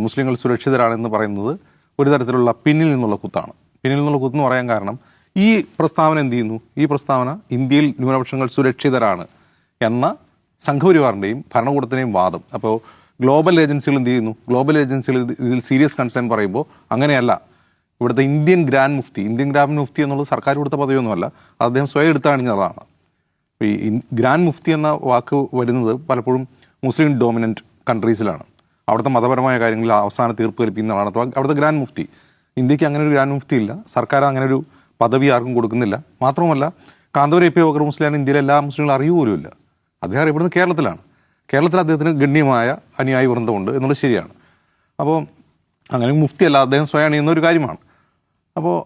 മുസ്ലിങ്ങൾ സുരക്ഷിതരാണെന്ന് പറയുന്നത് ഒരു തരത്തിലുള്ള പിന്നിൽ നിന്നുള്ള കുത്താണ്. പിന്നിൽ നിന്നുള്ള കുത്തെന്ന് പറയാൻ കാരണം ഈ പ്രസ്താവന എന്ത് ചെയ്യുന്നു? ഈ പ്രസ്താവന ഇന്ത്യയിൽ ന്യൂനപക്ഷങ്ങൾ സുരക്ഷിതരാണ് എന്ന സംഘപരിവാറിൻ്റെയും ഭരണകൂടത്തിൻ്റെയും വാദം. അപ്പോൾ ഗ്ലോബൽ ഏജൻസികൾ എന്ത് ചെയ്യുന്നു? ഗ്ലോബൽ ഏജൻസികൾ ഇതിൽ സീരിയസ് കൺസേൺ പറയുമ്പോൾ അങ്ങനെയല്ല. ഇവിടുത്തെ ഇന്ത്യൻ ഗ്രാൻഡ് മുഫ്തി എന്നുള്ളത് സർക്കാർ കൊടുത്ത പദവിയൊന്നുമല്ല, അദ്ദേഹം സ്വയം എടുത്തണിഞ്ഞതാണ്. ഈ ഗ്രാൻഡ് മുഫ്തി എന്ന വാക്ക് വരുന്നത് പലപ്പോഴും മുസ്ലിം ഡോമിനൻറ്റ് കൺട്രീസിലാണ്. അവിടുത്തെ മതപരമായ കാര്യങ്ങളിൽ അവസാന തീർപ്പ് കൽപ്പിക്കുന്നതാണ് അവിടുത്തെ ഗ്രാൻഡ് മുഫ്തി. ഇന്ത്യക്ക് അങ്ങനെ ഒരു ഗ്രാൻഡ് മുഫ്തി ഇല്ല, സർക്കാർ അങ്ങനെ ഒരു പദവി ആർക്കും കൊടുക്കുന്നില്ല. മാത്രമല്ല കാന്തപുരം എ.പി. ബക്കർ മുസ്ലിയാൻ ഇന്ത്യയിലെ എല്ലാ മുസ്ലിങ്ങളും അറിയുപോലുമില്ല. അദ്ദേഹം അറിയപ്പെടുന്നത് കേരളത്തിലാണ്. കേരളത്തിൽ അദ്ദേഹത്തിന് ഗണ്യമായ അനുയായി വൃന്ദമുണ്ട് എന്നുള്ളത് ശരിയാണ്. അപ്പോൾ അങ്ങനെ മുഫ്തി അല്ല, അദ്ദേഹം സ്വയം അണിയുന്ന ഒരു കാര്യമാണ്. അപ്പോൾ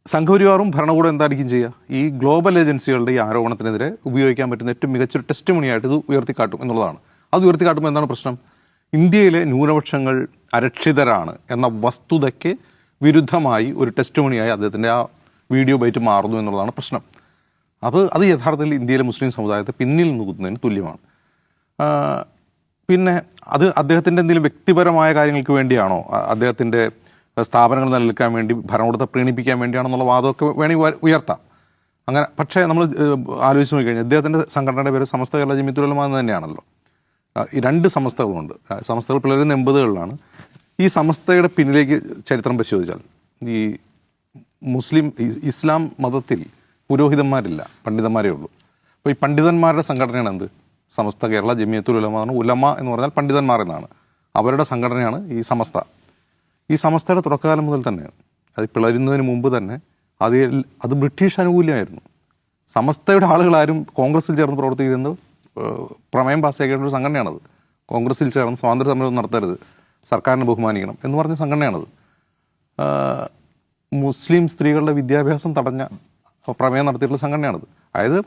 സംഘപരിവാറും ഭരണകൂടം എന്തായിരിക്കും ചെയ്യുക? ഈ ഗ്ലോബൽ ഏജൻസികളുടെ ഈ ആരോപണത്തിനെതിരെ ഉപയോഗിക്കാൻ പറ്റുന്ന ഏറ്റവും മികച്ചൊരു ടെസ്റ്റ് മണിയായിട്ട് ഇത് ഉയർത്തിക്കാട്ടും എന്നുള്ളതാണ്. അത് ഉയർത്തിക്കാട്ടുമ്പോൾ എന്താണ് പ്രശ്നം? ഇന്ത്യയിലെ ന്യൂനപക്ഷങ്ങൾ അരക്ഷിതരാണ് എന്ന വസ്തുതയ്ക്ക് വിരുദ്ധമായി ഒരു ടെസ്റ്റ് മണിയായി അദ്ദേഹത്തിൻ്റെ ആ വീഡിയോ ബൈറ്റ് മാറുന്നു എന്നുള്ളതാണ് പ്രശ്നം. അത് യഥാർത്ഥത്തിൽ ഇന്ത്യയിലെ മുസ്ലിം സമുദായത്തെ പിന്നിൽ നിൽക്കുന്നതിന് തുല്യമാണ്. പിന്നെ അത് അദ്ദേഹത്തിൻ്റെ എന്തെങ്കിലും വ്യക്തിപരമായ കാര്യങ്ങൾക്ക് വേണ്ടിയാണോ, അദ്ദേഹത്തിൻ്റെ സ്ഥാപനങ്ങൾ നിലനിൽക്കാൻ വേണ്ടി ഭരണകൂടത്തെ പ്രീണിപ്പിക്കാൻ വേണ്ടിയാണെന്നുള്ള വാദമൊക്കെ വേണമെങ്കിൽ ഉയർത്താം. അങ്ങനെ പക്ഷേ നമ്മൾ ആലോചിച്ച് നോക്കിക്കഴിഞ്ഞാൽ അദ്ദേഹത്തിൻ്റെ സംഘടനയുടെ പേര് സമസ്ത കേരള ജമിയത്തുൽ ഉലമ എന്ന് തന്നെയാണല്ലോ. ഈ രണ്ട് സമസ്തകളുണ്ട്. സമസ്തകൾ പിളരുന്ന 80കളിലാണ്. ഈ സമസ്തയുടെ പിന്നിലേക്ക് ചരിത്രം പരിശോധിച്ചാൽ ഈ ഇസ്ലാം മതത്തിൽ പുരോഹിതന്മാരില്ല, പണ്ഡിതന്മാരേ ഉള്ളൂ. അപ്പോൾ ഈ പണ്ഡിതന്മാരുടെ സംഘടനയാണ് എന്ത്? സമസ്ത കേരള ജമിയത്തുൽ ഉലമ. ഉലമ എന്ന് പറഞ്ഞാൽ പണ്ഡിതന്മാർ എന്നാണ്. അവരുടെ സംഘടനയാണ് ഈ സമസ്ത. ഈ സമസ്തയുടെ തുടക്കകാലം മുതൽ തന്നെ, അത് പിളരുന്നതിന് മുമ്പ് തന്നെ അത് ബ്രിട്ടീഷ് അനുകൂലമായിരുന്നു. സമസ്തയുടെ ആളുകളാരും കോൺഗ്രസിൽ ചേർന്ന് പ്രവർത്തിക്കുന്നത് പ്രമേയം പാസ്സാക്കേണ്ട ഒരു സംഘടനയാണത്. കോൺഗ്രസിൽ ചേർന്ന് സ്വാതന്ത്ര്യ സമരം നടത്തരുത്, സർക്കാരിനെ ബഹുമാനിക്കണം എന്ന് പറഞ്ഞ സംഘടനയാണത്. മുസ്ലിം സ്ത്രീകളുടെ വിദ്യാഭ്യാസം തടഞ്ഞ പ്രമേയം നടത്തിയിട്ടുള്ള സംഘടനയാണത്. അതായത്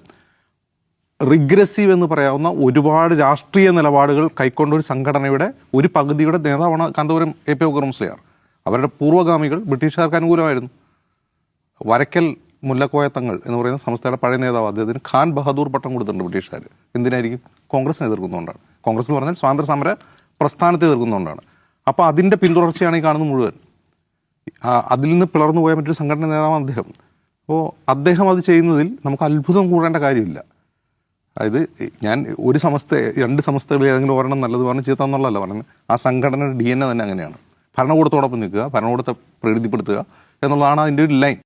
റിഗ്രസീവ് എന്ന് പറയാവുന്ന ഒരുപാട് രാഷ്ട്രീയ നിലപാടുകൾ കൈക്കൊണ്ട ഒരു സംഘടനയുടെ ഒരു പകുതിയുടെ നേതാവാണ് കാന്തപുരം എ.പി. ബക്കർ മുസ്ലിയാർ. അവരുടെ പൂർവ്വഗാമികൾ ബ്രിട്ടീഷുകാർക്ക് അനുകൂലമായിരുന്നു. വരക്കൽ മുല്ലക്കോയ തങ്ങൾ എന്ന് പറയുന്ന സംസ്ഥയുടെ പഴയ നേതാവ്, അദ്ദേഹത്തിന് ഖാൻ ബഹദൂർ പട്ടം കൊടുത്തിട്ടുണ്ട് ബ്രിട്ടീഷുകാർ. എന്തിനായിരിക്കും? കോൺഗ്രസിനെ എതിർക്കുന്നതുകൊണ്ടാണ്. കോൺഗ്രസ് എന്ന് പറഞ്ഞാൽ സ്വാതന്ത്ര്യ സമര പ്രസ്ഥാനത്തെ എതിർക്കുന്നതുകൊണ്ടാണ്. അപ്പോൾ അതിൻ്റെ പിന്തുടർച്ചയാണ് ഈ കാണുന്നത് മുഴുവൻ. അതിൽ നിന്ന് പിളർന്നു പോയ മറ്റൊരു സംഘടന നേതാവാണ് അദ്ദേഹം. അപ്പോൾ അദ്ദേഹം അത് ചെയ്യുന്നതിൽ നമുക്ക് അത്ഭുതം കൂടേണ്ട കാര്യമില്ല. അതായത് ഞാൻ രണ്ട് സമസ്തകളിൽ ഏതെങ്കിലും ഒരെണ്ണം നല്ലത് പറഞ്ഞ് ചീത്താന്നുള്ളതല്ല പറയുന്നത്. ആ സംഘടനയുടെ DNA തന്നെ അങ്ങനെയാണ്. ഭരണകൂടത്തോടൊപ്പം നിൽക്കുക, ഭരണകൂടത്തെ പ്രകൃതിപ്പെടുത്തുക എന്നുള്ളതാണ് അതിൻ്റെ ഒരു ലൈൻ.